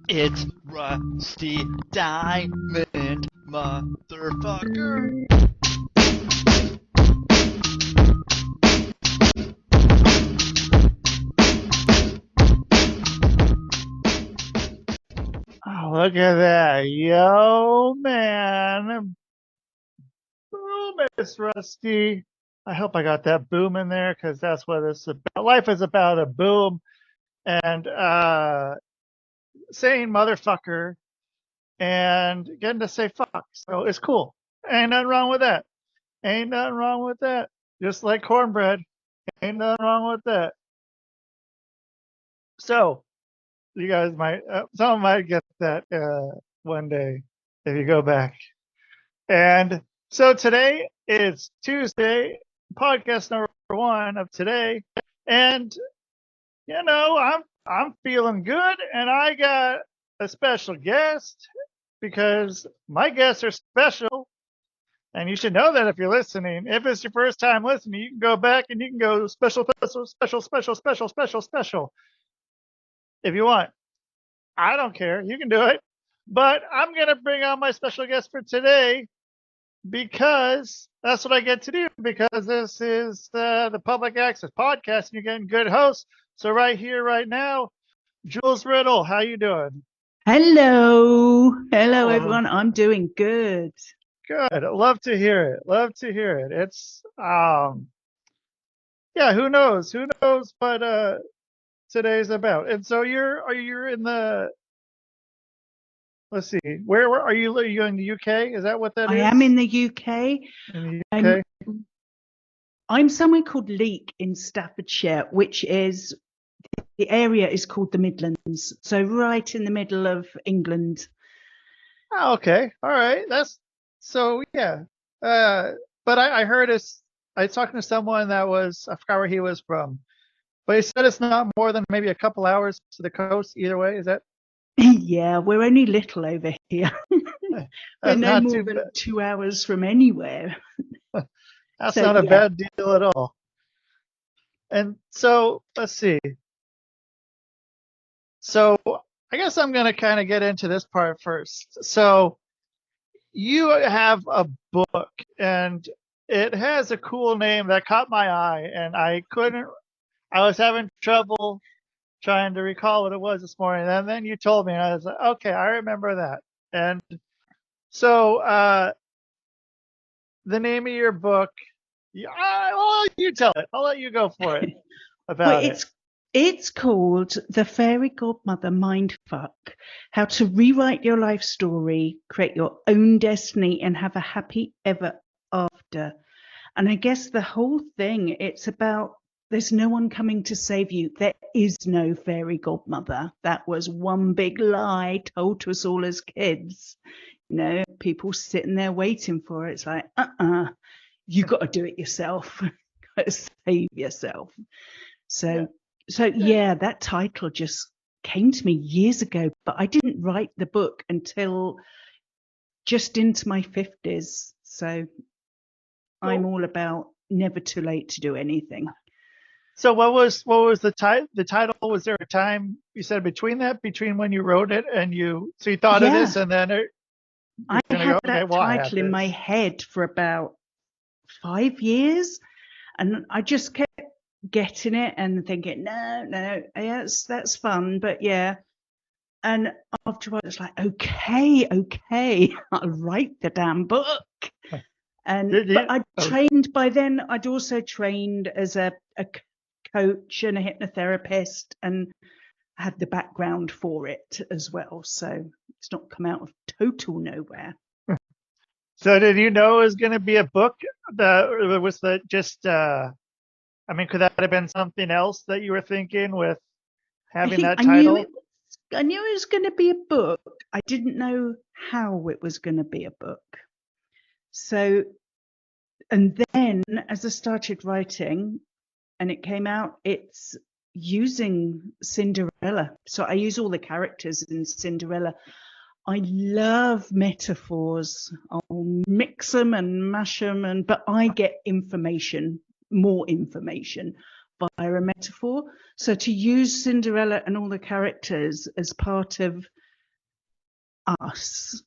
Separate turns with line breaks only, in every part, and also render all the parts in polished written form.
It's Rusty Diamond, motherfucker.
Oh, look at that. Yo, man. Boom, it's Rusty. I hope I got that boom in there because that's what it's about. Life is about a boom and saying motherfucker and getting to say fuck. So it's cool. Ain't nothing wrong with that. Ain't nothing wrong with that. Just like cornbread. Ain't nothing wrong with that. So you guys might, someone might get that one day if you go back. And so today is Tuesday, podcast number 1 of today, and you know I'm feeling good, and I got a special guest because my guests are special, and you should know that if you're listening. If it's your first time listening, you can go back and you can go special if you want. I don't care, you can do it. But I'm gonna bring on my special guest for today, because that's what I get to do, because this is the Public Access Podcast, and you're getting good hosts. So right here, right now, Jools Riddell, how you doing?
Hello, everyone. I'm doing good.
Good. Love to hear it. Love to hear it. It's yeah. Who knows what today's about? And so you're in the. Let's see. Where are you? Are you in the UK? Is that what that is?
I am in the UK.
In the UK.
I'm somewhere called Leek in Staffordshire, which is, the area is called the Midlands. So right in the middle of England.
Oh, okay. All right. That's so, yeah. But I heard I was talking to someone that I forgot where he was from, but he said it's not more than maybe a couple hours to the coast either way. Is that?
Yeah, we're only little over here. We're no more than
bad.
2 hours from anywhere.
That's not a bad deal at all. And so let's see. So I guess I'm going to kind of get into this part first. So you have a book, and it has a cool name that caught my eye, and I was having trouble trying to recall what it was this morning. And then you told me, and I was like, okay, I remember that. And so the name of your book, well, you tell it. I'll let you go for it.
It's called The Fairy Godmother Mindfuck: How to Rewrite Your Life Story, Create Your Own Destiny, and Have a Happy Ever After. And I guess the whole thing, it's about, there's no one coming to save you. There is no fairy godmother. That was one big lie told to us all as kids. You know, people sitting there waiting for it. It's like, you got to do it yourself. Got to save yourself. So yeah, that title just came to me years ago, but I didn't write the book until just into my 50s. So I'm all about never too late to do anything.
So what was the title? Was there a time you said between when you wrote it and you thought of this, and then
I had that title in my head for about 5 years, and I just kept getting it and thinking, no, yes, that's fun, but yeah. And after it's like, okay, I'll write the damn book. And but I trained by then. I'd also trained as a coach and a hypnotherapist, and had the background for it as well. So it's not come out of total nowhere.
So did you know it was going to be a book? Was that just? I mean, could that have been something else that you were thinking with having that title?
I knew it was going to be a book. I didn't know how it was going to be a book. So, and then as I started writing and it came out, it's using Cinderella. So I use all the characters in Cinderella. I love metaphors. I'll mix them and mash them, but I get more information via a metaphor. So to use Cinderella and all the characters as part of us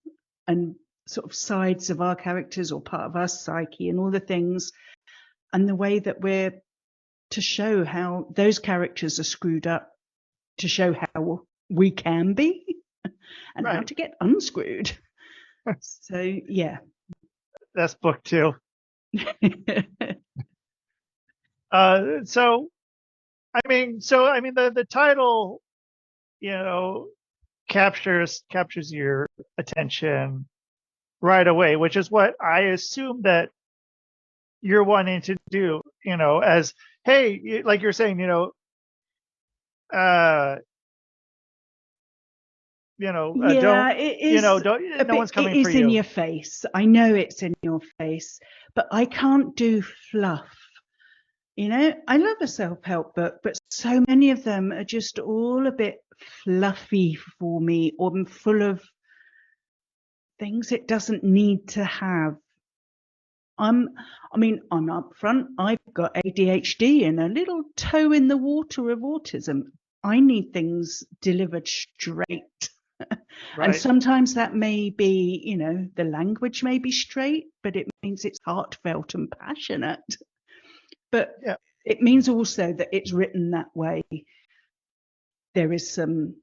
and sort of sides of our characters or part of our psyche and all the things, and the way that we're to show how those characters are screwed up, to show how we can be and how to get unscrewed. So yeah,
that's book 2. So I mean the title, captures your attention right away, which is what I assume that you're wanting to do, as, hey, like you're saying, don't
it is,
no one's coming
it is
for you.
in your face. I know it's in your face, but I can't do fluff. I love a self-help book, but so many of them are just all a bit fluffy for me, or full of things it doesn't need to have. I'm upfront. I've got ADHD and a little toe in the water of autism. I need things delivered straight. And sometimes that may be, the language may be straight, but it means it's heartfelt and passionate. But it means also that it's written that way. There is only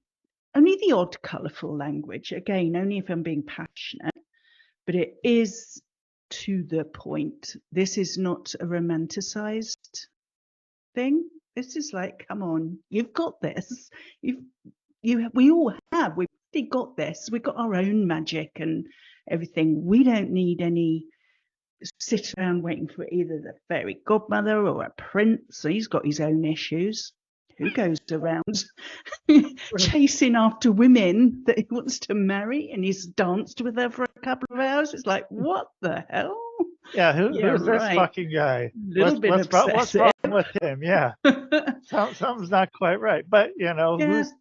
the odd colourful language, again, only if I'm being passionate, but it is to the point. This is not a romanticized thing. This is like, come on, you've got this. We all have. We've already got this. We've got our own magic and everything. We don't need any sit around waiting for either the fairy godmother or a prince. So he's got his own issues. Who goes around chasing after women that he wants to marry, and he's danced with her for a couple of hours? It's like, what the hell?
Yeah, who's this fucking guy? What's wrong with him? Yeah, something's not quite right. But who's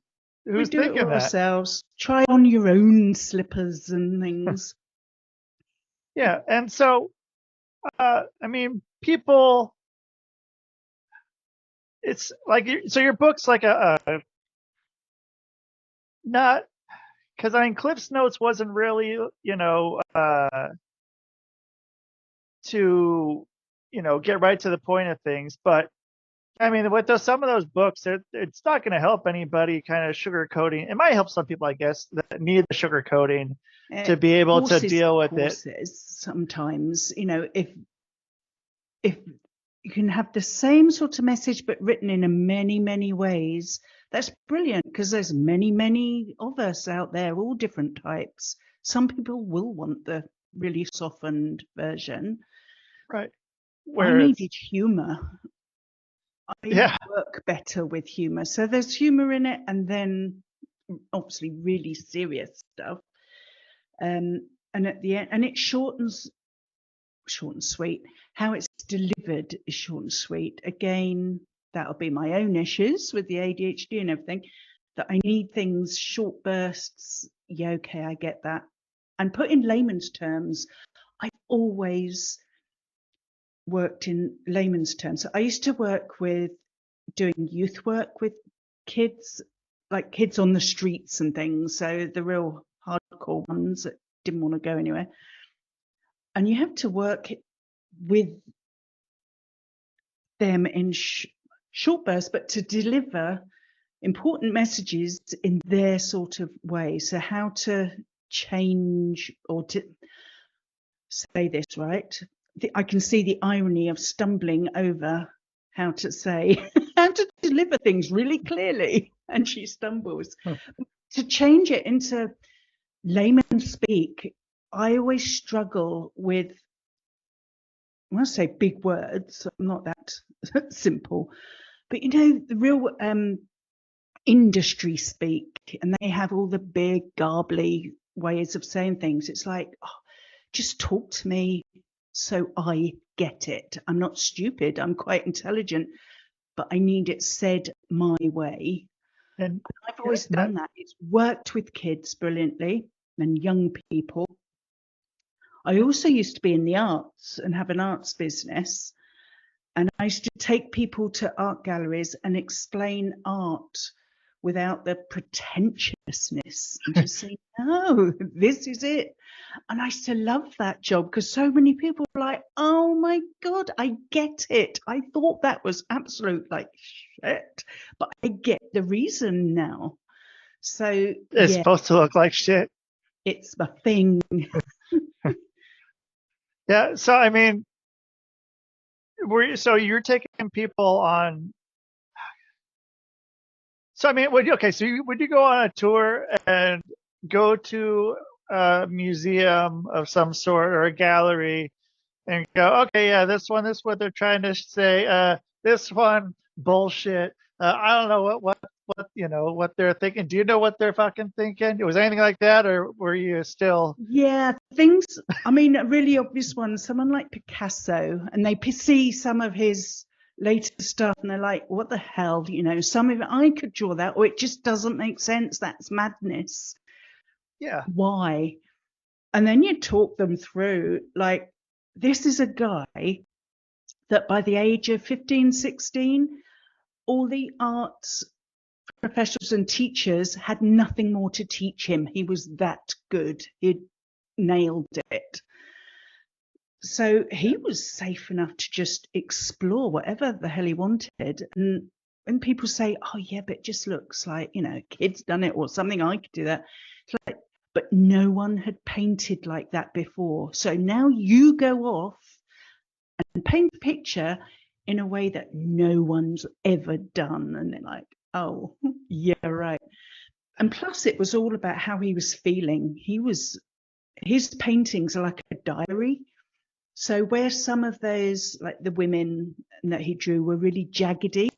we do
thinking
it all
that?
ourselves. Try on your own slippers and things.
Yeah, and so people. It's like, so your book's like not, because Cliff's Notes wasn't really, to, get right to the point of things. But with some of those books, it's not going to help anybody kind of sugarcoating. It might help some people, I guess, that need the sugarcoating to be able to deal with it.
Sometimes, if you can have the same sort of message but written in many, many ways, that's brilliant, because there's many, many of us out there, all different types. Some people will want the really softened version.
Right.
I needed humour. I work better with humour. So there's humour in it, and then obviously really serious stuff. And at the end, and it short and sweet. How it's delivered is short and sweet. Again, that'll be my own issues with the ADHD and everything, that I need things short bursts. Yeah, okay, I get that. And put in layman's terms, I've always worked in layman's terms. So I used to work with doing youth work with kids, like kids on the streets and things. So the real hardcore ones that didn't want to go anywhere. And you have to work with them in short bursts, but to deliver important messages in their sort of way. So how to change, or to say this right. I can see the irony of stumbling over how to say, how to deliver things really clearly. And she stumbles. To change it into layman speak, I always struggle with, I want to say big words. I'm not that simple, but the real industry speak, and they have all the big garbly ways of saying things. It's like, just talk to me so I get it. I'm not stupid. I'm quite intelligent, but I need it said my way. And I've always done that. It's worked with kids brilliantly and young people. I also used to be in the arts and have an arts business. And I used to take people to art galleries and explain art without the pretentiousness, and just say, no, this is it. And I used to love that job because so many people were like, oh my God, I get it. I thought that was absolute like shit, but I get the reason now. So
It's
yeah,
supposed to look like shit.
it's my thing.
Yeah. So, I mean, so you're taking people on. So, I mean, okay, so would you go on a tour and go to a museum of some sort or a gallery and go, okay, yeah, this is what they're trying to say. This one, bullshit. I don't know what, what they're thinking. Do you know what they're fucking thinking? Was anything like that, or were you still?
Yeah, things, I mean, a really obvious one, someone like Picasso, and they see some of his later stuff and they're like, what the hell, some of it, I could draw that, or it just doesn't make sense. That's madness.
Yeah.
Why? And then you talk them through, like, this is a guy that by the age of 15, 16, all the arts professionals and teachers had nothing more to teach him. He was that good. He'd nailed it. So he was safe enough to just explore whatever the hell he wanted. And when people say, oh yeah, but it just looks like, kid's done it or something, I could do that. It's like, but no one had painted like that before. So now you go off and paint a picture in a way that no one's ever done. And they're like, oh, yeah, right. And plus it was all about how he was feeling. His paintings are like a diary. So where some of those, like the women that he drew were really jaggedy,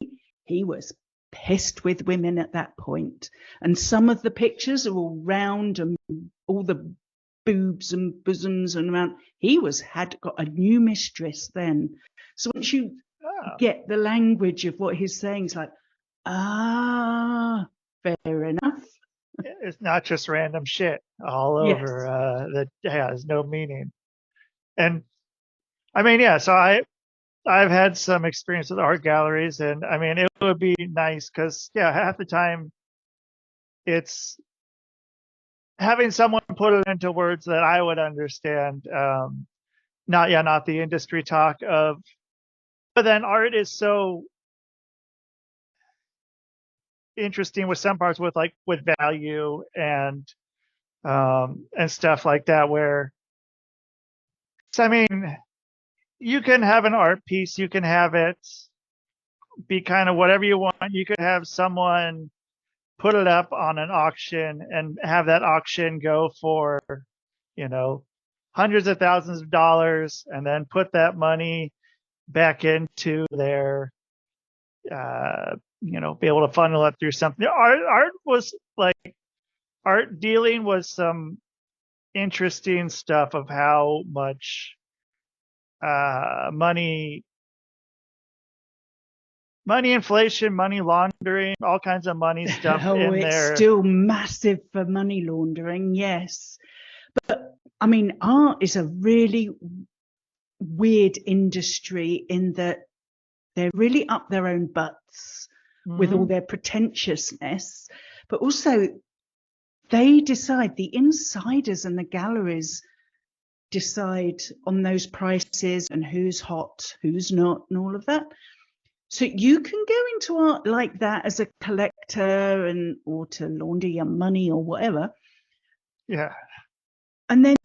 he was pissed with women at that point. And some of the pictures are all round and all the boobs and bosoms and around. He had got a new mistress then. So once you get the language of what he's saying, it's like, fair enough.
It's not just random shit all over that has no meaning. And I mean, yeah, so I've had some experience with art galleries, and I mean, it would be nice because, yeah, half the time it's having someone put it into words that I would understand. Not the industry talk of, but then art is so interesting with some parts with value and stuff like that, where, so I mean, you can have an art piece, you can have it be kind of whatever you want. You could have someone put it up on an auction and have that auction go for, hundreds of thousands of dollars, and then put that money back into their, be able to funnel it through something. Art dealing was some interesting stuff of how much money inflation, money laundering, all kinds of money stuff in there.
It's still massive for money laundering, yes. But I mean, art is a really weird industry in that they're really up their own butts with all their pretentiousness, but also they decide, the insiders and the galleries decide on those prices and who's hot, who's not, and all of that. So you can go into art like that as a collector or to launder your money or whatever.
Yeah.
And then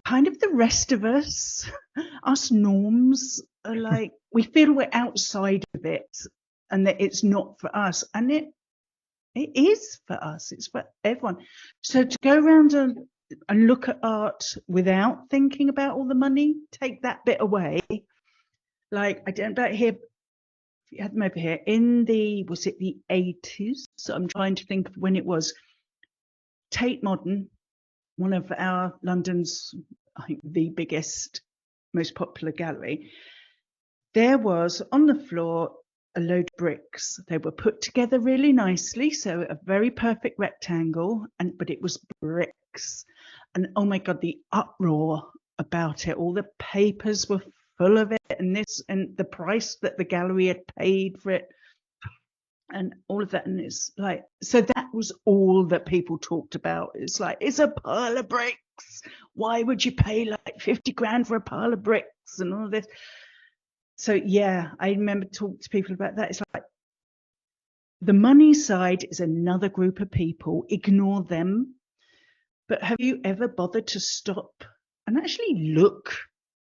kind of the rest of us norms, are like, we feel we're outside of it and that it's not for us. And it is for us. It's for everyone. So to go around and look at art without thinking about all the money, take that bit away. Like, I don't know here, you had them over here in was it the 80s? So I'm trying to think of when it was. Tate Modern, one of our London's, I think, the biggest, most popular gallery. There was on the floor a load of bricks. They were put together really nicely, so a very perfect rectangle, but it was bricks. And oh my God, the uproar about it. All the papers were full of it, and the price that the gallery had paid for it. and all of that. And it's like, so that was all that people talked about. It's like, it's a pile of bricks. Why would you pay like 50 grand for a pile of bricks and all this? So yeah, I remember talking to people about that. It's like, the money side is another group of people. Ignore them. But have you ever bothered to stop and actually look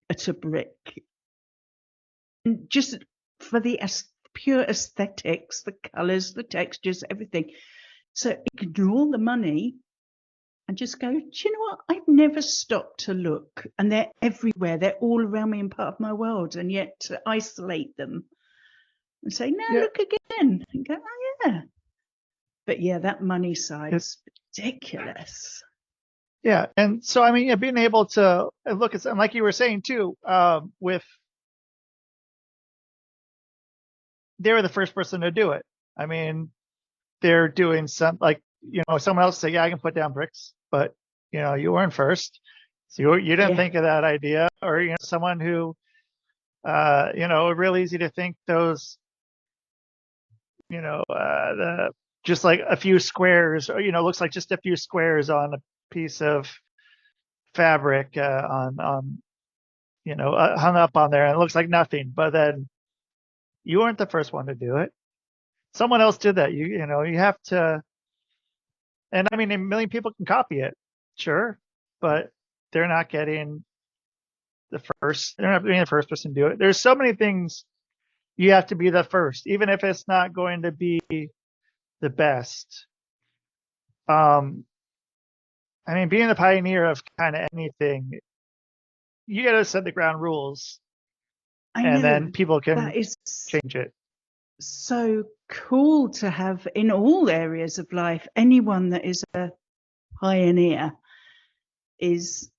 at a brick? And just for the pure aesthetics, the colours, the textures, everything. So ignore the money and just go, do you know what? I've never stopped to look. And they're everywhere. They're all around me and part of my world. And yet to isolate them and say, no, look again. And go, oh, yeah. But yeah, that money side is ridiculous.
Yeah. And so, I mean, being able to look at, and like you were saying too, with, they were the first person to do it. I mean, they're doing some, like, you know, someone else say, yeah, I can put down bricks, but, you know, you weren't first. So you didn't think of that idea. Or, you know, someone who, you know, really easy to think those, you know, just like a few squares, or, you know, looks like just a few squares on a piece of fabric on you know, hung up on there, and it looks like nothing. But then you weren't the first one to do it. Someone else did that. You know, you have to, and I mean, a million people can copy it, sure, but they're not getting the first. They're not being the first person to do it. There's so many things you have to be the first, even if it's not going to be the best. I mean, being a pioneer of kind of anything, you got to set the ground rules, and then people can
that is
change it.
So cool to have in all areas of life. Anyone that is a pioneer is,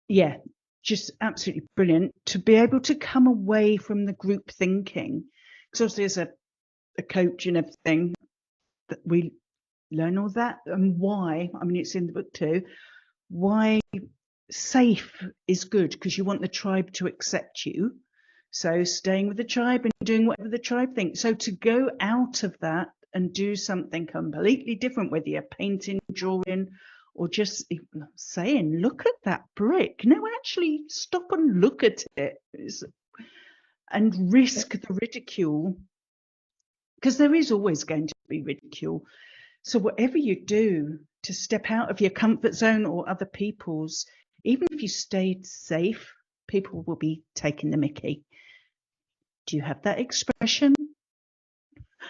yeah, just absolutely brilliant to be able to come away from the group thinking. Because obviously, as a coach and everything, that we learn all that, and why. I mean, it's in the book too. Why safe is good, because you want the tribe to accept you. So staying with the tribe and doing whatever the tribe thinks. So to go out of that and do something completely different, whether you're painting, drawing, or just saying, look at that brick. No, actually stop and look at it and risk the ridicule, because there is always going to be ridicule. So whatever you do to step out of your comfort zone or other people's, even if you stayed safe, people will be taking the mickey. Do you have that expression?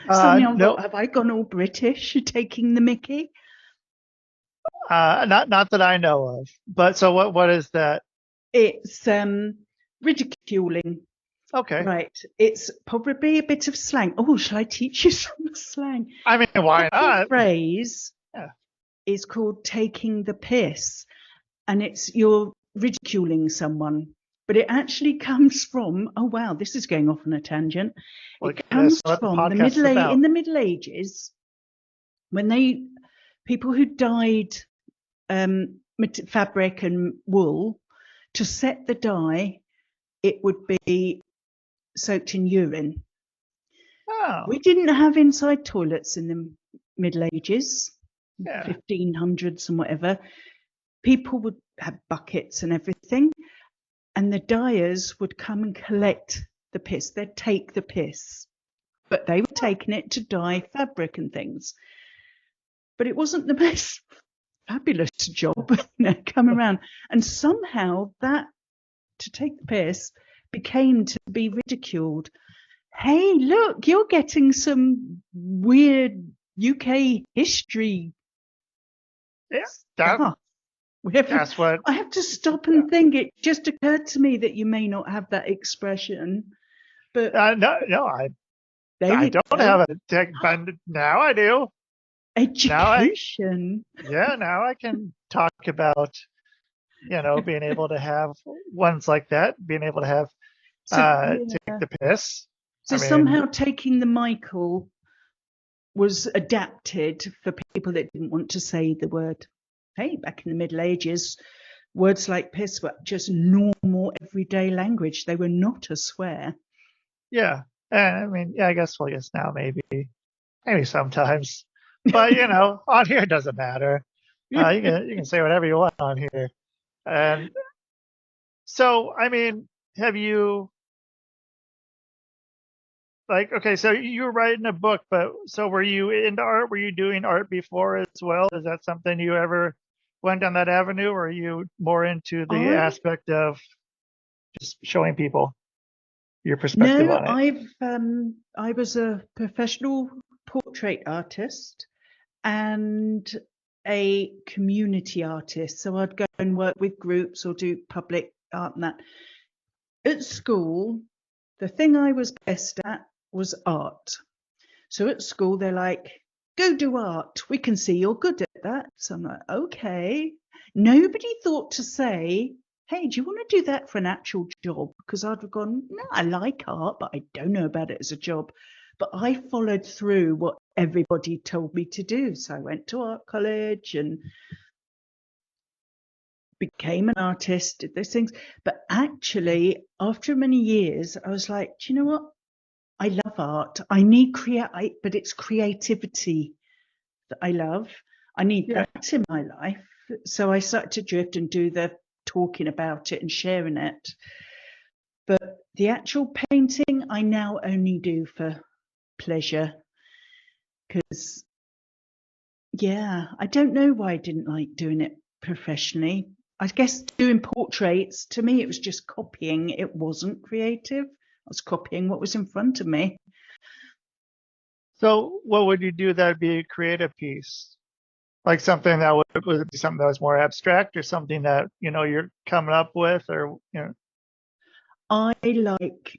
No.
Have I gone all British, taking the mickey?
Not that I know of. But so what is that?
It's ridiculing.
Okay.
Right. It's probably a bit of slang. Oh, shall I teach you some slang?
I mean, why not?
The phrase is called taking the piss, and it's you're ridiculing someone. But it actually comes from, oh wow, this is going off on a tangent. It comes from the Middle Ages, when people who dyed fabric and wool, to set the dye, it would be soaked in urine.
Oh.
We didn't have inside toilets in the Middle Ages, 1500s and whatever. People would have buckets and everything. And the dyers would come and collect the piss. They'd take the piss, but they were taking it to dye fabric and things. But it wasn't the most fabulous job, come around. And somehow that, to take the piss, became to be ridiculed. Hey, look, you're getting some weird UK history.
Yeah, that's what
I have to stop and think. It just occurred to me that you may not have that expression, but
no, I don't have a tech, but now I do.
Education.
Now I can talk about, you know, being able to have ones like that, being able to have take the piss.
So somehow taking the Michael was adapted for people that didn't want to say the word. Hey, back in the Middle Ages, words like piss were just normal everyday language. They were not a swear.
Yeah. And I mean, I guess now maybe maybe sometimes, but you know, on here it doesn't matter. You can say whatever you want on here. And so, I mean, have you like, okay, so you were writing a book, but so were you into art? Were you doing art before as well? Is that something you ever went down that avenue, or are you more into the
I
aspect of just showing people your perspective
No,
on it?
I was a professional portrait artist and a community artist. So I'd go and work with groups or do public art and that. At school, the thing I was best at was art. So at school, they're like, go do art. We can see you're good at that. So I'm like, okay. Nobody thought to say, hey, do you want to do that for an actual job? Because I'd have gone, no, I like art, but I don't know about it as a job. But I followed through what everybody told me to do. So I went to art college and became an artist, did those things. But actually, after many years, I was like, do you know what? I love art. I need but it's creativity that I love. I need that in my life. So I started to drift and do the talking about it and sharing it. But the actual painting, I now only do for pleasure. Because, yeah, I don't know why I didn't like doing it professionally. I guess doing portraits, to me, it was just copying. It wasn't creative. I was copying what was in front of me.
So what would you do that would be a creative piece? Like something that would it be something that was more abstract, or something that, you know, you're coming up with, or, you know?
I like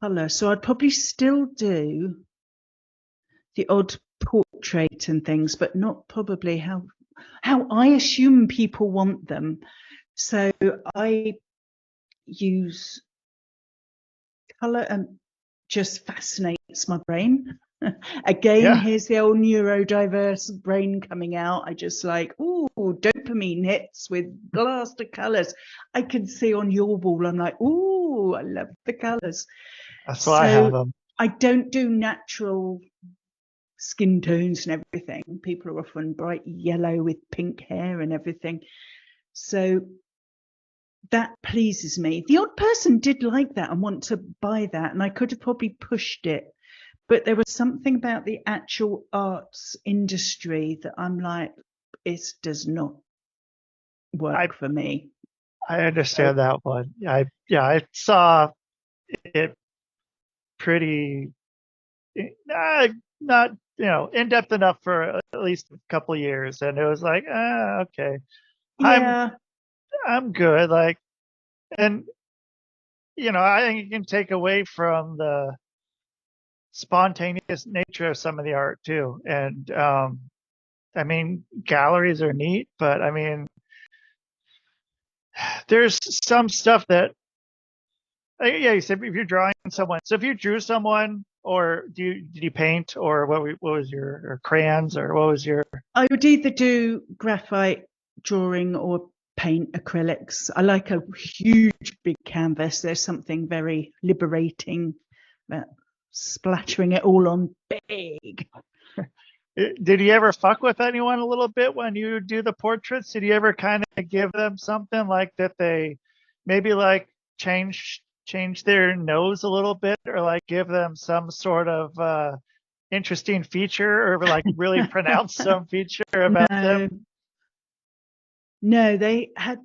colour, so I'd probably still do the odd portrait and things, but not probably how I assume people want them. So I use colour and just fascinates my brain. Again,
Yeah,
here's the old neurodiverse brain coming out. I just like, ooh, dopamine hits with blast of colours. I can see on your wall, I'm like, ooh, I love the colours.
that's why I have
So
them.
I don't do natural skin tones and everything. People are often bright yellow with pink hair and everything. So that pleases me. The odd person did like that and want to buy that, and I could have probably pushed it. But there was something about the actual arts industry that I'm like, it does not
I
work for me.
I
So,
understand that one. I saw it pretty not, you know, in depth enough for at least a couple of years, and it was like, okay, I'm
yeah,
I'm good. Like, and you know, I think you can take away from the spontaneous nature of some of the art too. And I mean, galleries are neat, but I mean, there's some stuff that, yeah, you said if you're drawing someone. So if you drew someone, or did you paint, or what was your, or crayons, or what was your?
I would either do graphite drawing or paint acrylics. I like a huge big canvas. There's something very liberating about splattering it all on big.
Did you ever fuck with anyone a little bit when you do the portraits? Did you ever kind of give them something like that they maybe like change their nose a little bit, or like give them some sort of interesting feature, or like really pronounce some feature about
No,
them?
no, they had,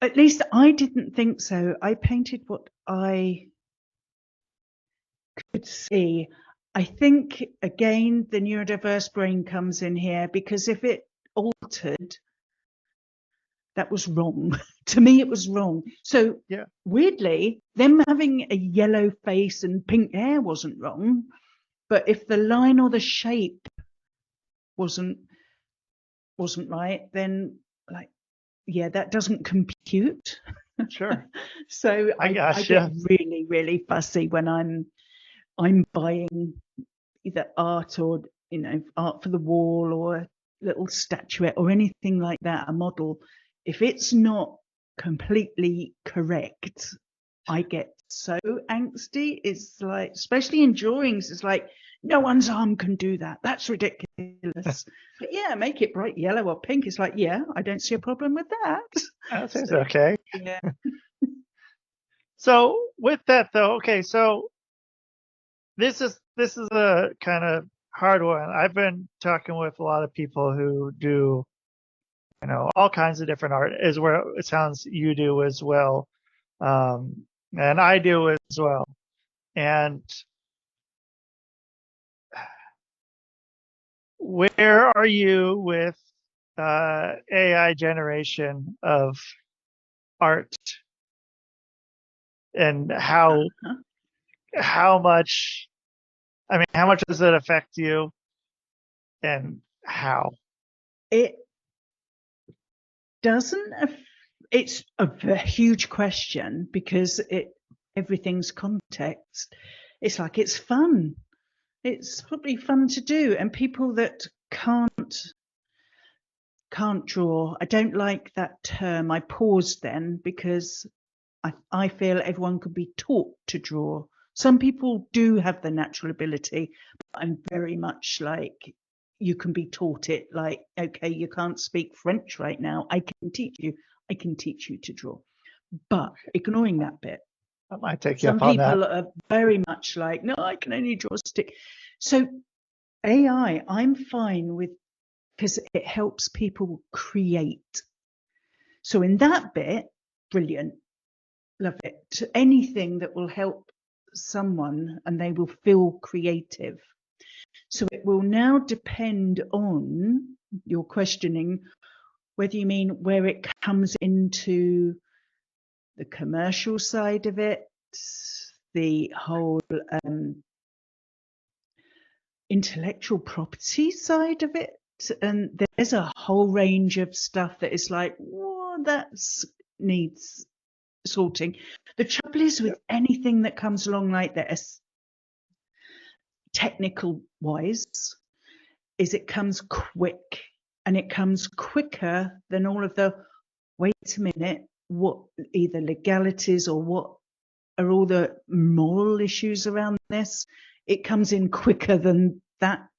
at least I didn't think so. I painted what I could see. I think, again, the neurodiverse brain comes in here, because if it altered, that was wrong. To me, it was wrong. So
Yeah,
weirdly, them having a yellow face and pink hair wasn't wrong. But if the line or the shape wasn't right, then like, yeah, that doesn't compute.
sure.
So
I
I
gosh,
get
yeah.
really, really fussy when I'm buying either art or, you know, art for the wall or a little statuette or anything like that, a model. If it's not completely correct, I get so angsty. It's like, especially in drawings, it's like, no one's arm can do that. That's ridiculous. But yeah, make it bright yellow or pink. It's like, yeah, I don't see a problem with that.
That seems okay.
Yeah.
So with that though, okay, so this is a kind of hard one. I've been talking with a lot of people who do, all kinds of different art, is where it sounds you do as well. And I do as well. And where are you with AI generation of art, and how much, how much does it affect you, and how?
It doesn't. It's a huge question because everything's context. It's like, it's fun. It's probably fun to do, and people that can't draw. I don't like that term. I paused then because I feel everyone could be taught to draw. Some people do have the natural ability, but I'm very much like, you can be taught it. Like, okay, you can't speak French right now. I can teach you. I can teach you to draw. But ignoring that bit,
I might take you
some
up on that.
people are very much like, no, I can only draw a stick. So AI, I'm fine with, because it helps people create. So in that bit, brilliant. Love it. Anything that will help someone and they will feel creative. So it will now depend on your questioning, whether you mean where it comes into the commercial side of it, the whole intellectual property side of it. And there's a whole range of stuff that is like, well, that needs sorting. The trouble is with anything that comes along like this, technical wise, is it comes quick, and it comes quicker than all of the, wait a minute, what either legalities or what are all the moral issues around this. It comes in quicker than that.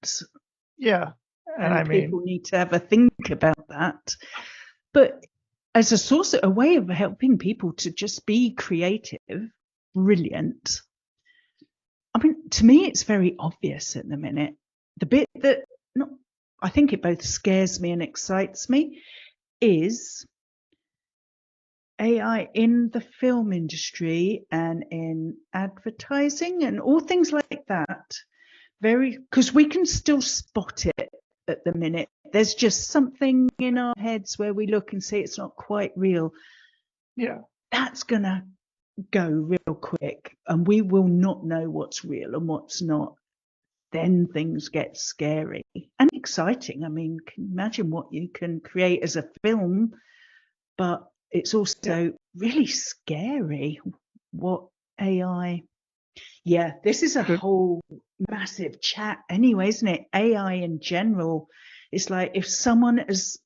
Yeah. And
people need to have a think about that. But as a source, a way of helping people to just be creative, brilliant. To me, it's very obvious at the minute. The bit that I think it both scares me and excites me is AI in the film industry and in advertising and all things like that. Because we can still spot it at the minute. There's just something in our heads where we look and see it's not quite real.
Yeah.
That's going to go real quick, and we will not know what's real and what's not. Then things get scary and exciting. Can you imagine what you can create as a film, but it's also really scary what AI. Yeah, this is a whole massive chat anyway, isn't it? AI in general. It's like, if someone as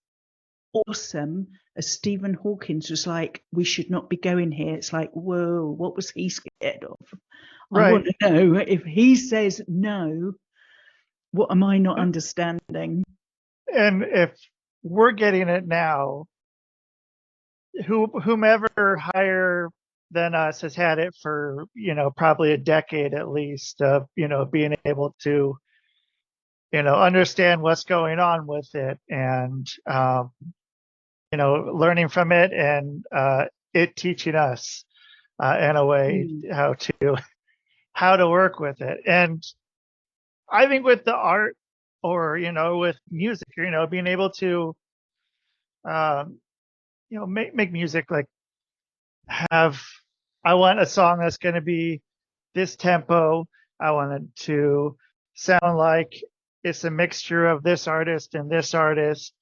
awesome as Stephen Hawking was like, we should not be going here, it's like, whoa, what was he scared of? Right. I want to know, if he says no, what am I not understanding?
And if we're getting it now, whomever higher than us has had it for, probably a decade at least of, being able to, understand what's going on with it, and, learning from it, and it teaching us in a way how to work with it. And I think with the art, or, with music, being able to, make music, like I want a song that's going to be this tempo. I want it to sound like it's a mixture of this artist and this artist,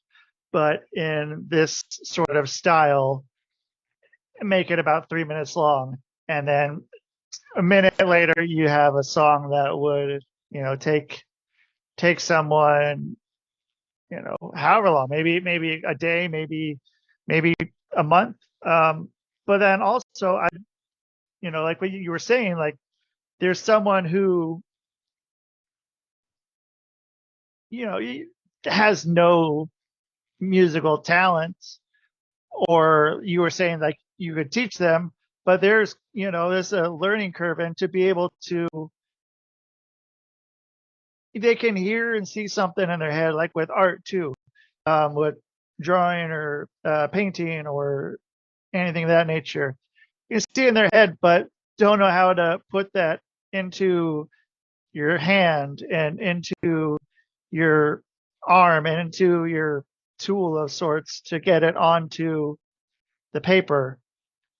but in this sort of style, make it about 3 minutes long. And then a minute later, you have a song that would, take someone, however long, maybe a day, maybe a month. But then also, like what you were saying, like there's someone who, has no musical talents, or you were saying like you could teach them, but there's a learning curve, and to be able to, they can hear and see something in their head, like with art too, with drawing or painting or anything of that nature. You can see in their head, but don't know how to put that into your hand and into your arm and into your tool of sorts to get it onto the paper.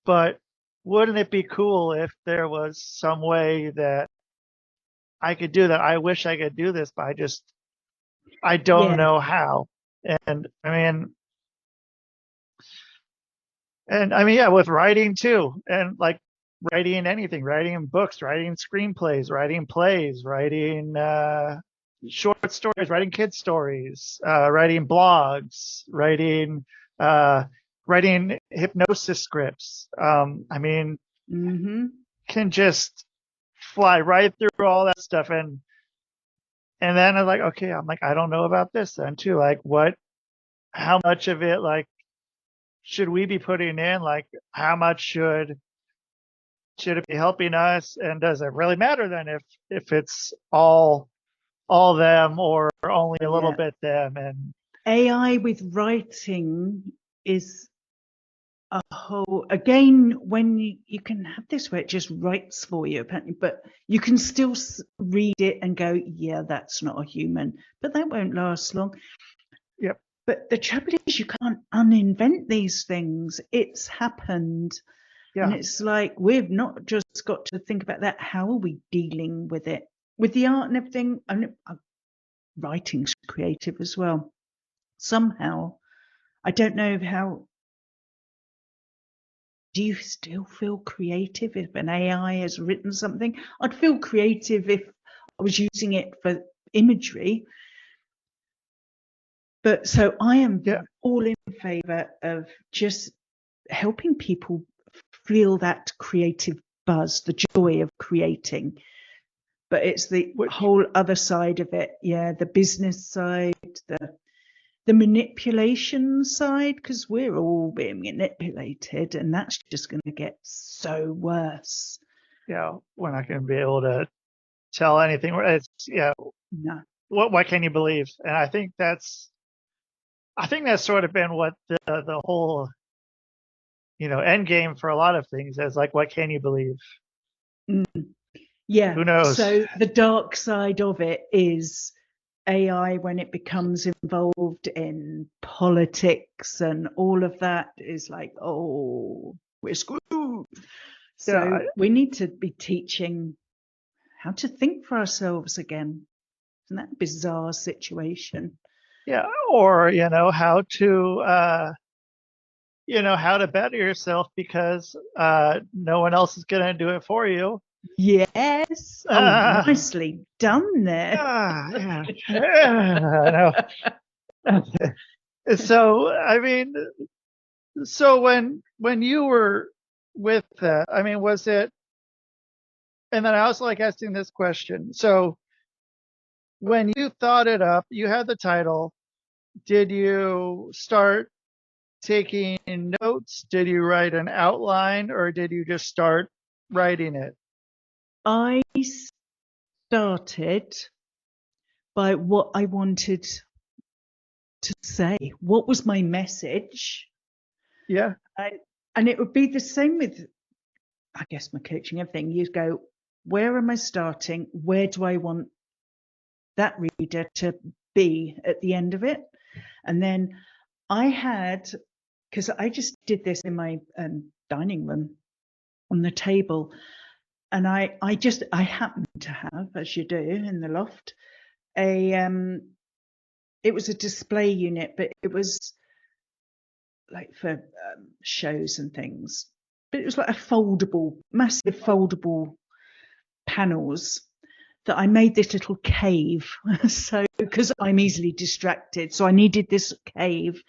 But wouldn't it be cool if there was some way that I could do that? I wish I could do this, but I don't know how. And yeah, with writing too, and like writing anything, writing books, writing screenplays, writing plays, writing short stories, writing kid stories, writing blogs, writing hypnosis scripts. Can just fly right through all that stuff, and then I'm like, okay, I don't know about this then too. Like, how much of it, like, should we be putting in? Like, how much should it be helping us? And does it really matter then if it's all them or only a little bit them? And
AI with writing is a whole, again, when you can have this where it just writes for you apparently, but you can still read it and go, yeah, that's not a human, but that won't last long.
Yep.
But the trouble is, you can't uninvent these things. It's happened.
Yeah.
And it's like, we've not just got to think about that. How are we dealing with it? With the art and everything, writing's creative as well. Somehow, I don't know how. Do you still feel creative if an AI has written something? I'd feel creative if I was using it for imagery. But so I am all in favor of just helping people feel that creative buzz, the joy of creating. But it's the whole other side of it. Yeah, the business side, the manipulation side, because we're all being manipulated, and that's just going to get so worse.
Yeah, we're not going to be able to tell anything. It's
no.
What can you believe? And I think that's sort of been what the whole end game for a lot of things is, like, what can you believe?
Yeah.
Who knows?
So the dark side of it is AI, when it becomes involved in politics and all of that, is like, oh, we're screwed. So we need to be teaching how to think for ourselves again. Isn't that a bizarre situation?
Yeah, or how to how to better yourself, because no one else is going to do it for you.
Yes. Nicely done there.
I know. So when you were with that, was it? And then I also like asking this question. So when you thought it up, you had the title. Did you start taking notes? Did you write an outline, or did you just start writing it?
I started by what I wanted to say. What was my message?
Yeah.
And it would be the same with, I guess, my coaching, everything. You go, where am I starting? Where do I want that reader to be at the end of it? And then I had, because I just did this in my dining room on the table, and I happened to have, as you do in the loft, it was a display unit, but it was like for shows and things. But it was like massive foldable panels that I made this little cave. So, because I'm easily distracted, so I needed this cave.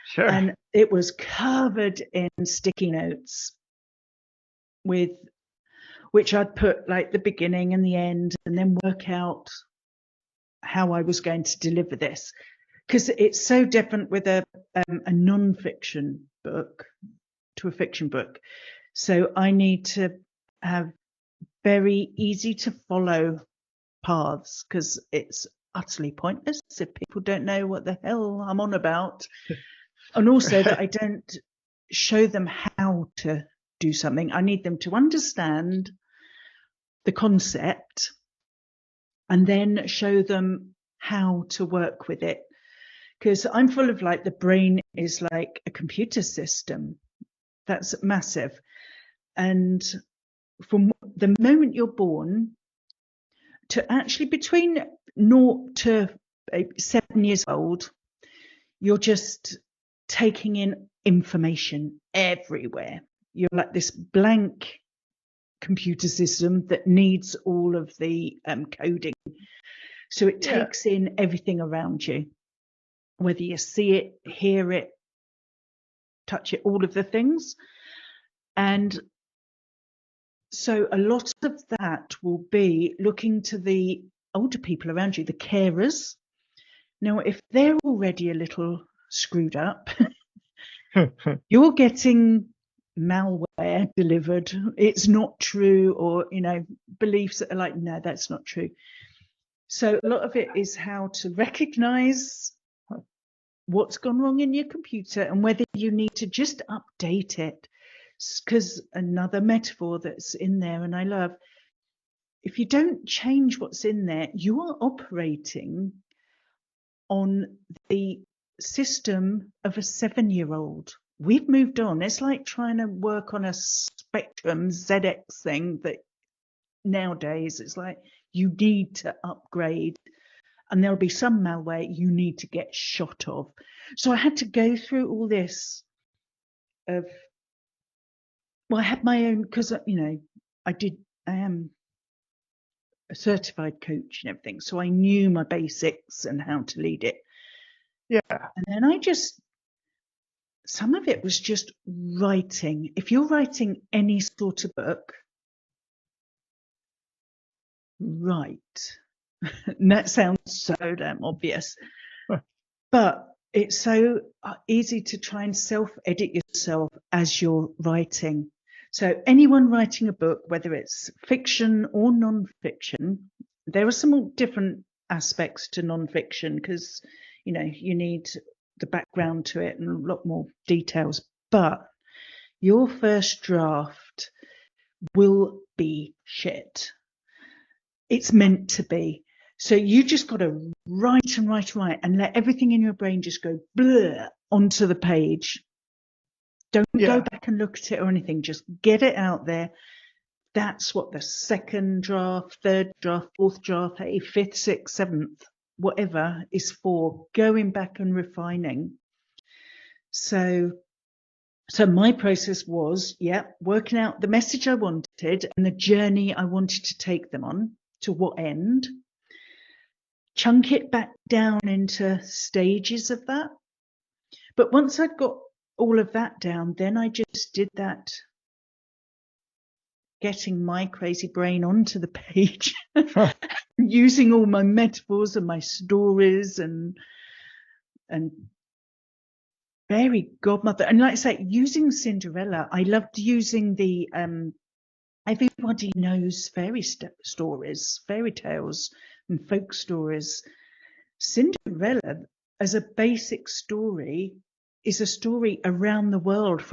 Sure.
And it was covered in sticky notes with which I'd put like the beginning and the end, and then work out how I was going to deliver this, because it's so different with a non-fiction book to a fiction book. So I need to have very easy to follow paths, because it's utterly pointless if people don't know what the hell I'm on about. And also that I don't show them how to do something. I need them to understand the concept and then show them how to work with it. Because I'm full of like, the brain is like a computer system. That's massive. And from the moment you're born to actually between 0 to 7 years old, you're just taking in information everywhere. You're like this blank computer system that needs all of the coding. So it takes in everything around you, whether you see it, hear it, touch it, all of the things. And so a lot of that will be looking to the older people around you, the carers. Now, if they're already a little screwed up, you're getting malware delivered. It's not true, or, you know, beliefs that are like, no, that's not true. So a lot of it is how to recognize what's gone wrong in your computer and whether you need to just update it. Because another metaphor that's in there, and I love, if you don't change what's in there, you are operating on the system of a 7-year-old. We've moved on. It's like trying to work on a Spectrum ZX thing that nowadays it's like you need to upgrade, and there'll be some malware you need to get shot of. So I had to go through all this of, well, I had my own, because, you know, I am a certified coach and everything, so I knew my basics and how to lead it.
Yeah.
And then some of it was just writing. If you're writing any sort of book, write. And that sounds so damn obvious. But it's so easy to try and self-edit yourself as you're writing. So anyone writing a book, whether it's fiction or non-fiction, there are some different aspects to non-fiction, because, you know, you need the background to it and a lot more details. But your first draft will be shit. It's meant to be. So you just got to write and write and write and let everything in your brain just go blur onto the page. Don't go back and look at it or anything. Just get it out there. That's what the second draft, third draft, fourth draft, fifth, sixth, seventh, whatever is for, going back and refining. So my process was, working out the message I wanted and the journey I wanted to take them on, to what end. Chunk it back down into stages of that. But once I'd got all of that down, then I just did that, getting my crazy brain onto the page, using all my metaphors and my stories and Fairy Godmother. And like I say, using Cinderella, I loved using the, everybody knows fairy stories, fairy tales and folk stories. Cinderella, as a basic story, is a story around the world.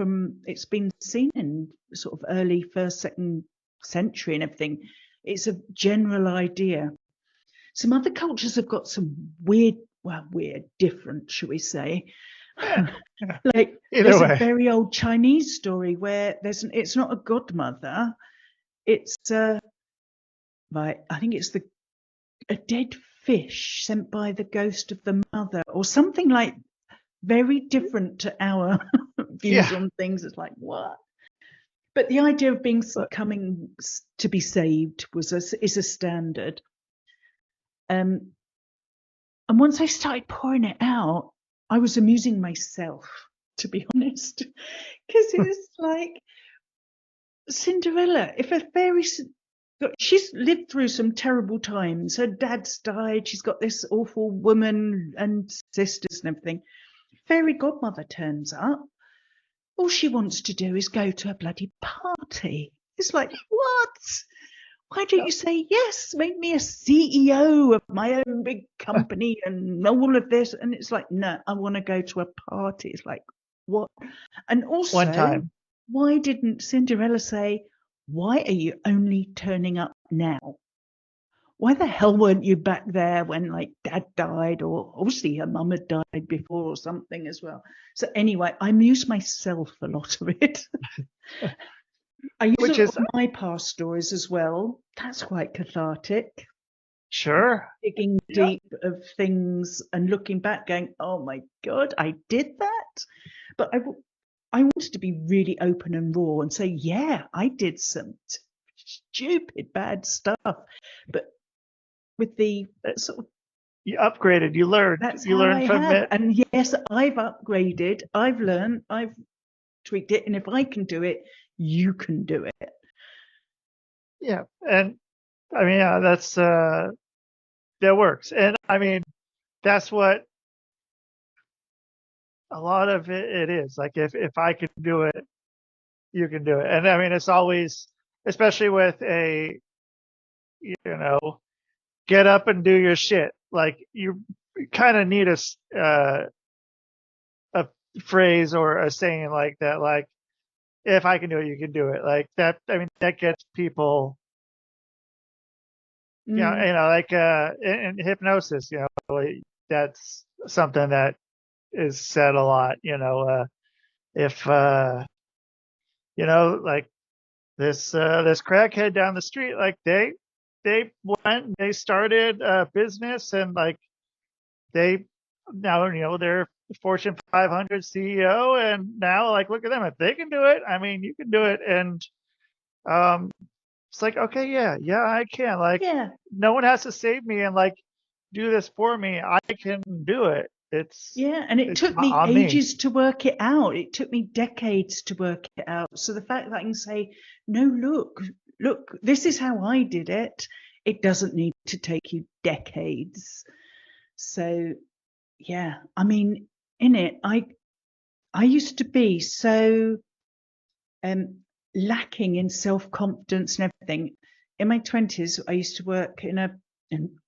It's been seen in sort of early first, second century and everything. It's a general idea. Some other cultures have got some weird, different, shall we say. Like there's a very old Chinese story where it's not a godmother. It's I think it's a dead fish sent by the ghost of the mother, or something like very different to our views on things. It's like, what? But the idea of coming to be saved is a standard. And once I started pouring it out, I was amusing myself, to be honest, because it was like, Cinderella, if a fairy, she's lived through some terrible times. Her dad's died. She's got this awful woman and sisters and everything. Fairy godmother turns up. All she wants to do is go to a bloody party. It's like, what? Why don't you say, yes, make me a CEO of my own big company and all of this? And it's like, no, I want to go to a party. It's like, what? And also,
One time.
why didn't Cinderella say, why are you only turning up now? Why the hell weren't you back there when like dad died, or obviously her mum had died before or something as well? So anyway, I amuse myself a lot of it. I use
Which
a
is
lot of my past stories as well. That's quite cathartic.
sure.
Digging
Yeah.
deep of things and looking back going, oh my God, I did that. But I wanted to be really open and raw and say, yeah, I did some stupid bad stuff. But with the sort of,
You upgraded. You learned.
that's
You
how
learned
I
from
have.
it.
And yes, I've upgraded, I've learned, I've tweaked it. And if I can do it, you can do it.
Yeah. And I mean, yeah, that's that works. And I mean, that's what a lot of it is. Like if I can do it, you can do it. And I mean, it's always, especially with a, you know, get up and do your shit. Like you kind of need a phrase or a saying like that. Like if I can do it, you can do it. Like that. I mean, that gets people.
Mm.
Like in hypnosis. Like, that's something that is said a lot. If like this crackhead down the street, like they went, they started a business, and like they now they're Fortune 500 CEO, and now like look at them, if they can do it, I mean you can do it. And um it's like, okay, yeah, I can. Like
Yeah.
no one has to save me and like do this for me. I can do it.
Yeah, and it
It's
took me
on me.
ages to work it out. It took me decades to work it out. So the fact that I can say, no, look, this is how I did it. It doesn't need to take you decades. So yeah, I mean, in it, I used to be so lacking in self-confidence and everything. In my 20s, I used to work in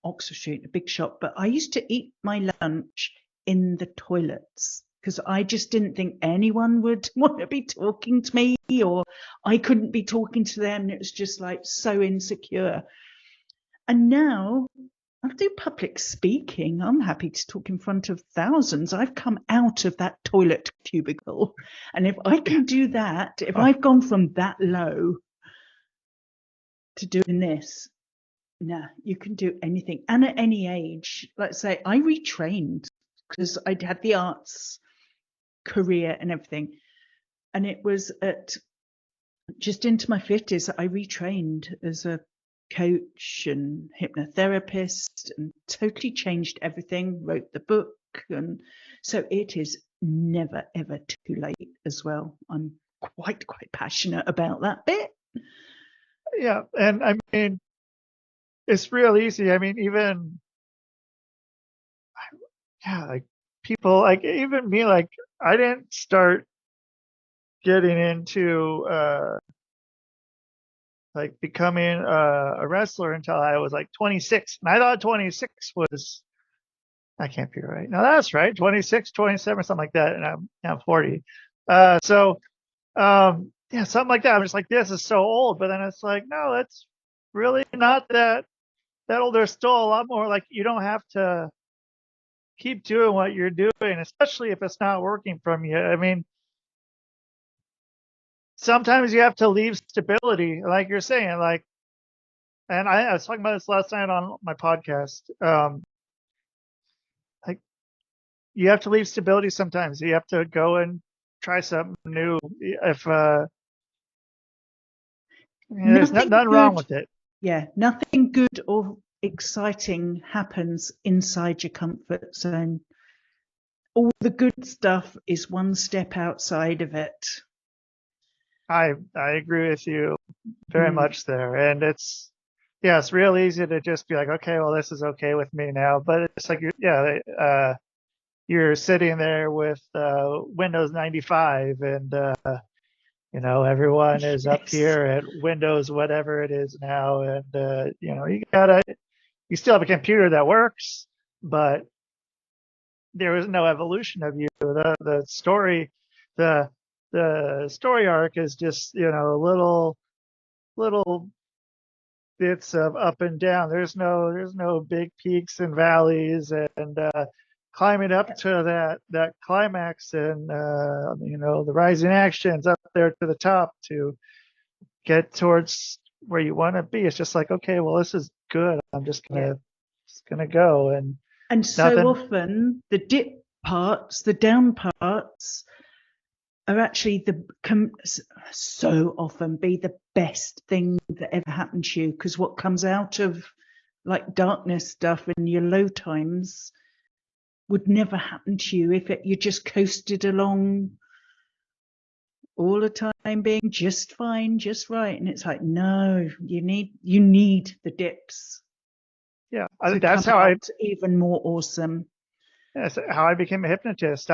Oxford Street, a big shop, but I used to eat my lunch in the toilets because I just didn't think anyone would want to be talking to me, or I couldn't be talking to them. And it was just like so insecure. And now I do public speaking. I'm happy to talk in front of thousands. I've come out of that toilet cubicle. And if I can do that, if I've gone from that low to doing this, nah, you can do anything. And at any age, let's say I retrained because I'd had the arts career and everything. And it was at just into my 50s that I retrained as a coach and hypnotherapist and totally changed everything, wrote the book. And so it is never, ever too late as well. I'm quite passionate about that bit.
Yeah. And I mean, it's real easy. I mean, even, yeah, like people, like even me, like I didn't start getting into like becoming a wrestler until I was like 26. And I thought 26 was, I can't be right. No, that's right. 26, 27, something like that. And I'm now 40. Yeah, something like that. I'm just like, this is so old. But then it's like, no, that's really not that old. There's still a lot more. Like, you don't have to keep doing what you're doing, especially if it's not working from you. I mean, sometimes you have to leave stability, like you're saying. Like, and I was talking about this last night on my podcast. Like, you have to leave stability sometimes. You have to go and try something new. If there's nothing wrong with it.
Yeah, nothing good or exciting happens inside your comfort zone. All the good stuff is one step outside of it.
I agree with you very much there. And it's real easy to just be like, okay, well, this is okay with me now. But it's like, you're sitting there with Windows 95 and, everyone is up
Yes.
here at Windows, whatever it is now. And, you still have a computer that works, but there is no evolution of you. The story, the story arc is just, little bits of up and down. There's no big peaks and valleys, and climbing up to that climax, and the rising actions up there to the top to get towards where you want to be. It's just like, okay, well, this is good. I'm just gonna go, and
so
nothing.
often the dip parts, the down parts, are actually so often be the best thing that ever happened to you, because what comes out of like darkness stuff in your low times would never happen to you if you just coasted along all the time being just fine, just right. And it's like, no, you need the dips
Yeah,
to
that's
come
how
out even more awesome.
that's how I became a hypnotist.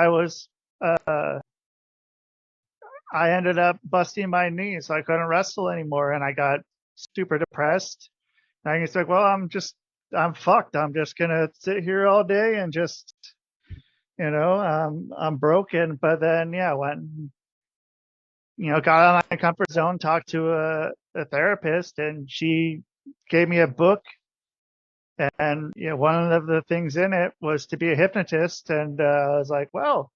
I ended up busting my knee, so I couldn't wrestle anymore, and I got super depressed. And I was like, well, I'm fucked. I'm just gonna sit here all day and just, I'm broken. But then, went, got out of my comfort zone, talked to a therapist, and she gave me a book. And, one of the things in it was to be a hypnotist. And I was like, well,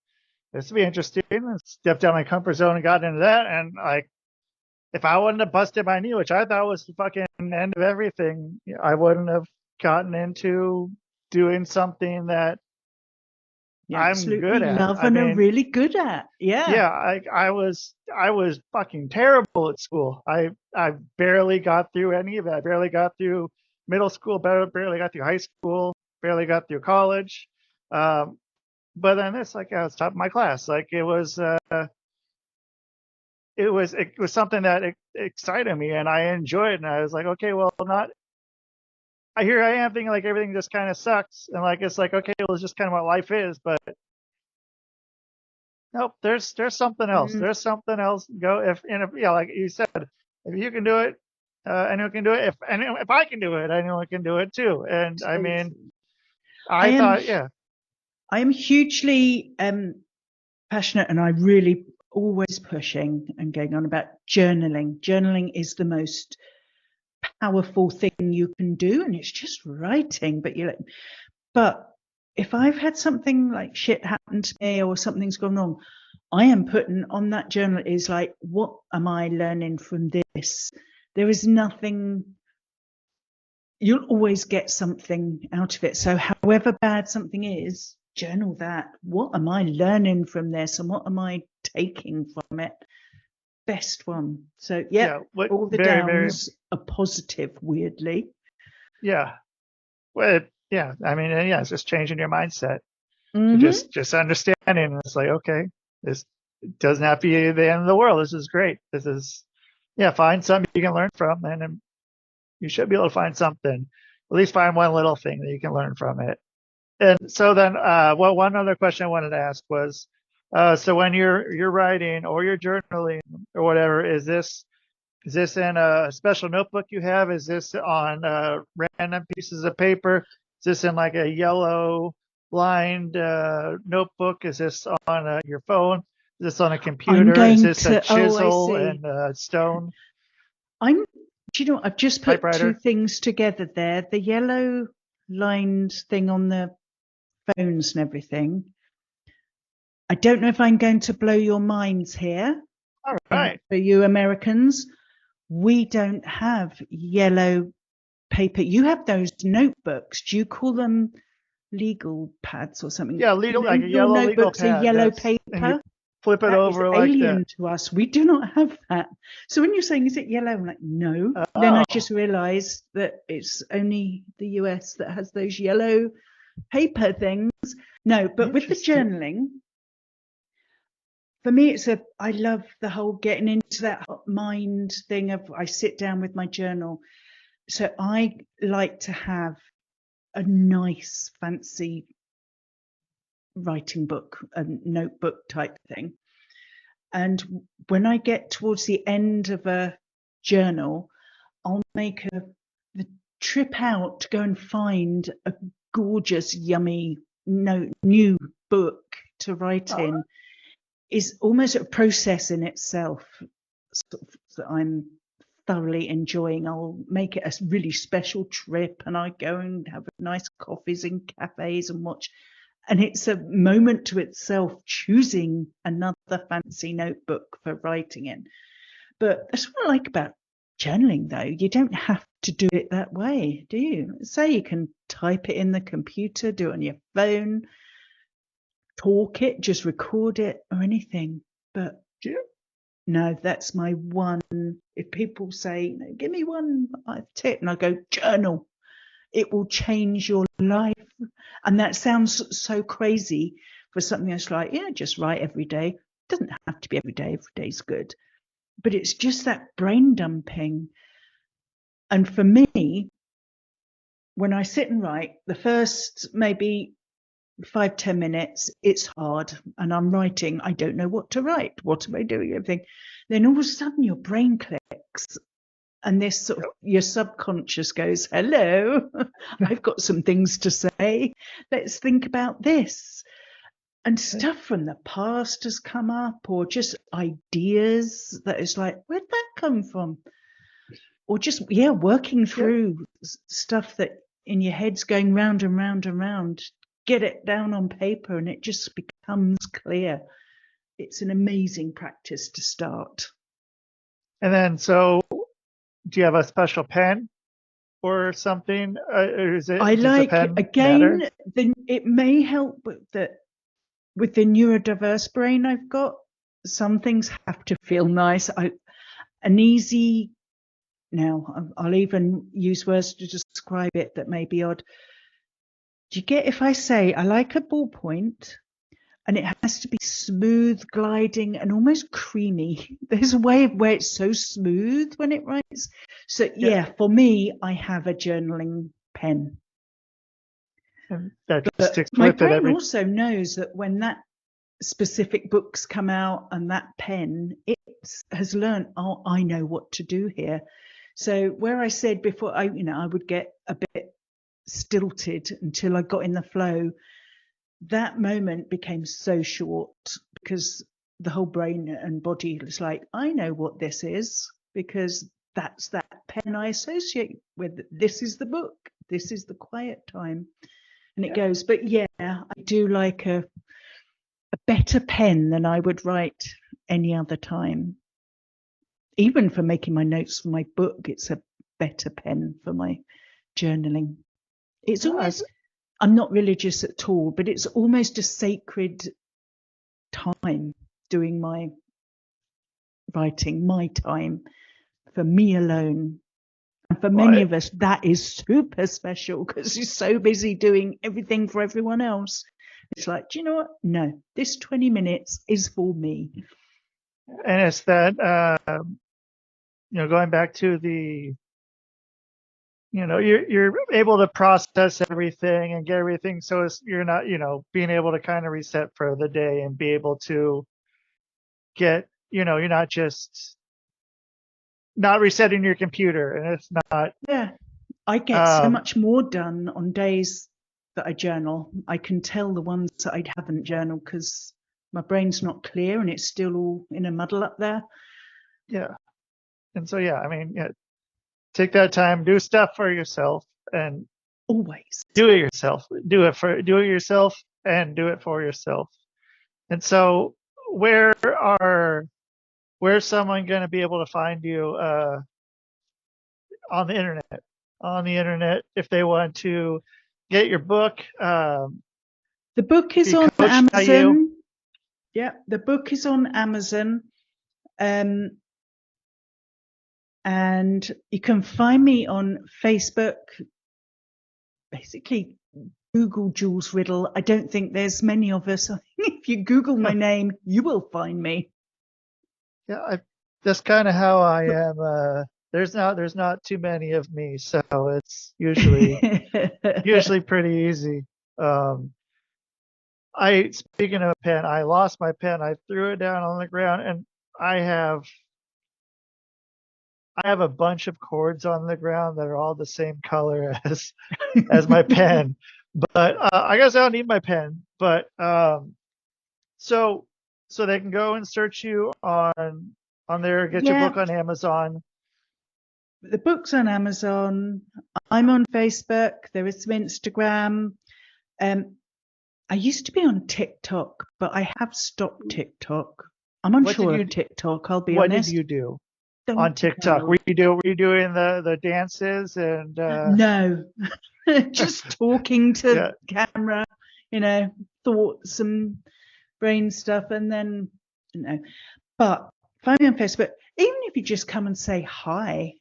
this would be interesting. And stepped out of my comfort zone and got into that. And like, if I wouldn't have busted my knee, which I thought was the fucking end of everything, I wouldn't have gotten into doing something that
You
I'm
absolutely
good at.
love
I
and are
mean,
really good at. Yeah.
I was fucking terrible at school. I barely got through any of it. I barely got through middle school, barely got through high school, barely got through college. But then it's like I was top of my class. Like it was something that excited me, and I enjoyed it. And I was like, okay, well, not. Here I am thinking like everything just kind of sucks, and like it's like, okay, well, it's just kind of what life is. But nope, there's something else. There's something else. Go if like you said, if you can do it, anyone can do it. If I can do it, anyone can do it too. And I mean,
I
I
am
thought,
I am hugely passionate, and I really always pushing and going on about journaling. Journaling is the most powerful thing you can do, and it's just writing. But if I've had something like shit happen to me or something's gone wrong, I am putting on that journal is like, what am I learning from this? There is nothing. You'll always get something out of it. So however bad something is, journal that. What am I learning from this, and what am I taking from it? Best one. So all the downs are positive, weirdly.
Yeah. Well, I mean, it's just changing your mindset. Just understanding. It's like, okay, this doesn't have to be the end of the world. This is great. This is, find something you can learn from, and you should be able to find something. At least find one little thing that you can learn from it. And so then, one other question I wanted to ask was, so when you're writing or you're journaling or whatever, is this in a special notebook you have? Is this on random pieces of paper? Is this in like a yellow lined notebook? Is this on your phone? Is this on a computer? Is this a chisel and stone?
I've just put two things together there. The yellow lined thing on the phones and everything. I don't know if I'm going to blow your minds here.
All right.
For you Americans, we don't have yellow paper. You have those notebooks. Do you call them legal pads or something?
Yeah, like a yellow legal pad.
Yellow paper.
Flip it over like that.
Alien to us. We do not have that. So when you're saying, is it yellow? I'm like, no. Then I just realized that it's only the US that has those yellow paper things. No, but with the journaling, for me, I love the whole getting into that mind thing of I sit down with my journal. So I like to have a nice, fancy writing book, a notebook type thing. And when I get towards the end of a journal, I'll make the trip out to go and find a gorgeous, yummy, new book to write in. Is almost a process in itself that I'm thoroughly enjoying. I'll make it a really special trip, and I go and have nice coffees in cafes and watch. And it's a moment to itself, choosing another fancy notebook for writing in. But that's what I like about journaling, though. You don't have to do it that way, do you? Say you can type it in the computer, do it on your phone, talk it, just record it or anything. But no, that's my one. If people say, give me one tip, and I go, journal. It will change your life. And that sounds so crazy for something that's like, just write every day. It doesn't have to be every day. Every day's good. But it's just that brain dumping. And for me, when I sit and write, the first maybe 5-10 minutes, it's hard. And I'm writing, I don't know what to write. What am I doing? Everything. Then all of a sudden your brain clicks. And this sort of, your subconscious goes, hello, I've got some things to say. Let's think about this. And stuff from the past has come up, or just ideas that is like, where'd that come from? Or just, working through stuff that in your head's going round and round and round. Get it down on paper and it just becomes clear. It's an amazing practice to start.
And then, so do you have a special pen or something? Or is it?
I like, again, it may help with the neurodiverse brain I've got. Some things have to feel nice. I'll even use words to describe it that may be odd. Do you get if I say I like a ballpoint and it has to be smooth, gliding and almost creamy? There's a way where it's so smooth when it writes. So for me, I have a journaling pen.
And that
but
sticks
my
with
brain also knows that when that specific books come out and that pen, it has learned, I know what to do here. So where I said before, I would get a bit stilted until I got in the flow, that moment became so short because the whole brain and body was like, I know what this is because that's that pen I associate with. This is the book. This is the quiet time. And it goes, but I do like a better pen than I would write any other time. Even for making my notes for my book, it's a better pen for my journaling. It's almost, I'm not religious at all, but it's almost a sacred time doing my writing, my time, for me alone. And for many of us, that is super special because you're so busy doing everything for everyone else. It's like, do you know what? No, this 20 minutes is for me.
And it's that, going back to the, you're able to process everything and get everything. So you're not, being able to kind of reset for the day and be able to get, you're not just not resetting your computer, and it's not.
Yeah, I get so much more done on days that I journal. I can tell the ones that I haven't journaled because my brain's not clear and it's still all in a muddle up there.
Yeah. And so, take that time, do stuff for yourself, and
always
do it yourself. Do it yourself and do it for yourself. And so, where's someone going to be able to find you on the internet? On the internet, if they want to get your book,
the book is on Amazon. Yeah, the book is on Amazon. And you can find me on Facebook. Basically, Google Jools Riddell. I don't think there's many of us. If you Google my name, you will find me.
Yeah, that's kind of how I am. There's not too many of me, so it's usually pretty easy. Speaking of a pen, I lost my pen. I threw it down on the ground, and I have a bunch of cords on the ground that are all the same color as my pen. But I guess I don't need my pen. But so they can go and search you on there, get your book on Amazon.
The book's on Amazon. I'm on Facebook. There is some Instagram. I used to be on TikTok, but I have stopped TikTok. I'm unsure of TikTok, I'll be honest.
What did you do
Don't
on TikTok?
know.
Were you doing the dances and
No. Just talking to camera, thoughts and brain stuff, and then But find me on Facebook. Even if you just come and say hi.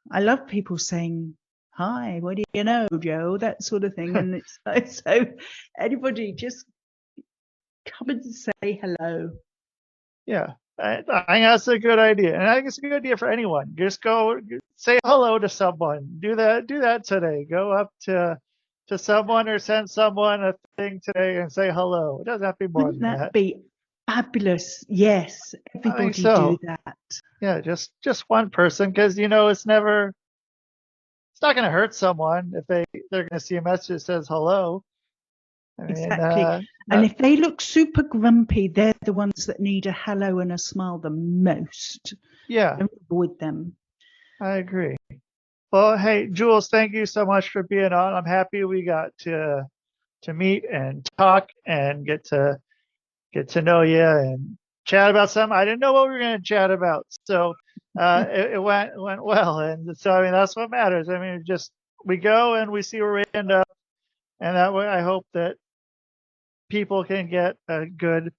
I love people saying hi, what do you know, Joe? That sort of thing. And it's like, so anybody just come and say hello.
Yeah, I think that's a good idea, and I think it's a good idea for anyone. Just go say hello to someone. Do that today. Go up to someone or send someone a thing today and say hello. It doesn't have to be more than that.
Wouldn't that be fabulous? Yes, everybody do that.
Yeah, just one person, because it's not going to hurt someone if they're going to see a message that says hello.
Exactly. And if they look super grumpy, they're the ones that need a hello and a smile the most.
Yeah.
Don't avoid them.
I agree. Well, hey, Jools, thank you so much for being on. I'm happy we got to meet and talk and get to know you and chat about something. I didn't know what we were going to chat about. So it went well. And so, I mean, that's what matters. I mean, we go and we see where we end up. And that way, I hope that people can get a good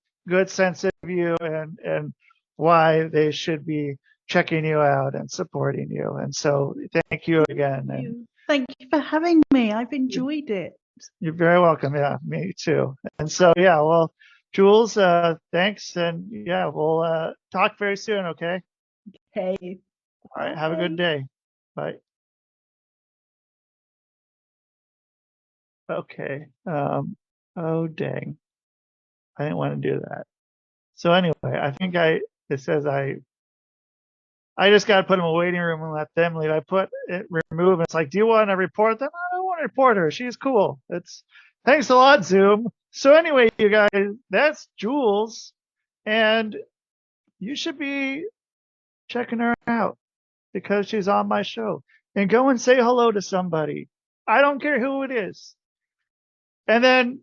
sense of you and why they should be checking you out and supporting you. And so thank you again.
Thank you for having me. I've enjoyed it.
You're very welcome. Yeah, me too. And so, yeah, well, Jools, thanks. And yeah, we'll talk very soon. Okay.
Okay.
All right. Have a good day. Bye. Okay. Oh, dang. I didn't want to do that. So anyway, I think it says I just got to put them in a waiting room and let them leave. I put it remove. And it's like, do you want to report them? I don't want to report her. She's cool. Thanks a lot, Zoom. So anyway, you guys, that's Jools, and you should be checking her out because she's on my show. And go and say hello to somebody. I don't care who it is. And then,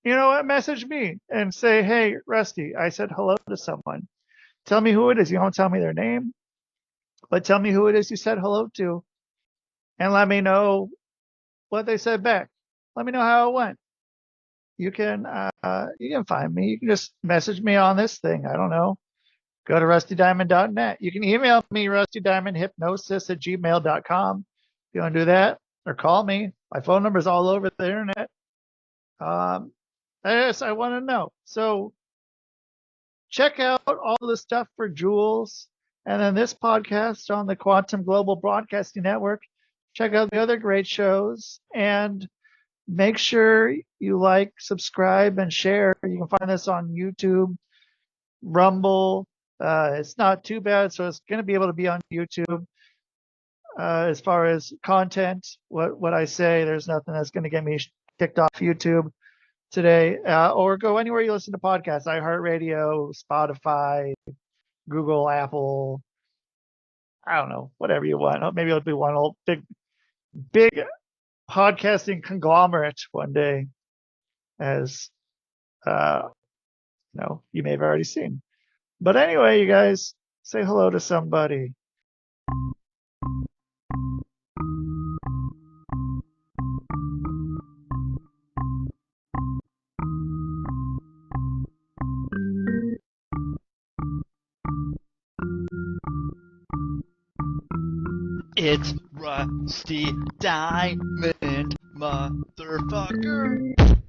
you know what? Message me and say, hey, Rusty, I said hello to someone. Tell me who it is. You don't tell me their name, but tell me who it is you said hello to, and let me know what they said back. Let me know how it went. You can find me. You can just message me on this thing. I don't know. Go to rustydiamond.net. You can email me, rustydiamondhypnosis@gmail.com. If you want to do that, or call me. My phone number is all over the internet. I want to know. So check out all the stuff for Jools, and then this podcast on the Quantum Global Broadcasting Network. Check out the other great shows, and make sure you like, subscribe, and share. You can find this on YouTube, Rumble. It's not too bad, so it's going to be able to be on YouTube. As far as content, what I say, there's nothing that's going to get me kicked off YouTube today. Or go anywhere you listen to podcasts: iHeartRadio, Spotify, Google, Apple. I don't know, whatever you want. Maybe it'll be one old big podcasting conglomerate one day, as you may have already seen. But anyway, you guys, say hello to somebody.
It's Rusty Diamond, motherfucker.